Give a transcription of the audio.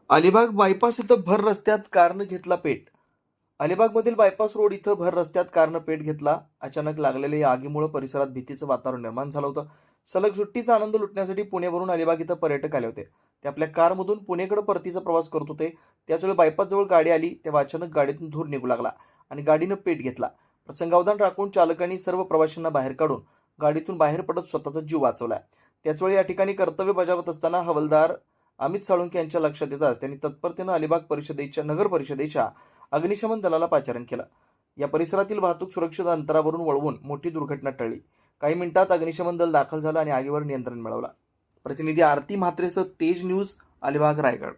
Alibag bypass इथं भर रस्त्यात कारनं घेतला पेट. अलिबागमधील बायपास रोड इथं भर रस्त्यात कारनं पेट घेतला. अचानक लागलेल्या या आगीमुळे परिसरात भीतीचं वातावरण निर्माण झालं होतं. सलग सुट्टीचा आनंद लुटण्यासाठी पुण्यावरून अलिबाग इथं पर्यटक आले होते. ते आपल्या कारमधून पुणेकडे परतीचा प्रवास करत होते. त्याचवेळी बायपास जवळ गाडी आली तेव्हा अचानक गाडीतून धूर निघू लागला आणि गाडीनं पेट घेतला. प्रसंगावधान राखून चालकांनी सर्व प्रवाशांना बाहेर काढून गाडीतून बाहेर पडत स्वतःचा जीव वाचवला. त्याचवेळी या ठिकाणी कर्तव्य बजावत असताना हवालदार अमित साळुंके यांच्या लक्षात येताच त्यांनी तत्परतेनं अलिबाग नगर परिषदेच्या अग्निशमन दलाला पाचारण केलं. या परिसरातील वाहतूक सुरक्षित अंतरावरून वळवून मोठी दुर्घटना टळली. काही मिनिटात अग्निशमन दल दाखल झालं आणि आगीवर नियंत्रण मिळवलं. प्रतिनिधी आरती म्हात्रेसह तेज न्यूज, अलिबाग, रायगड.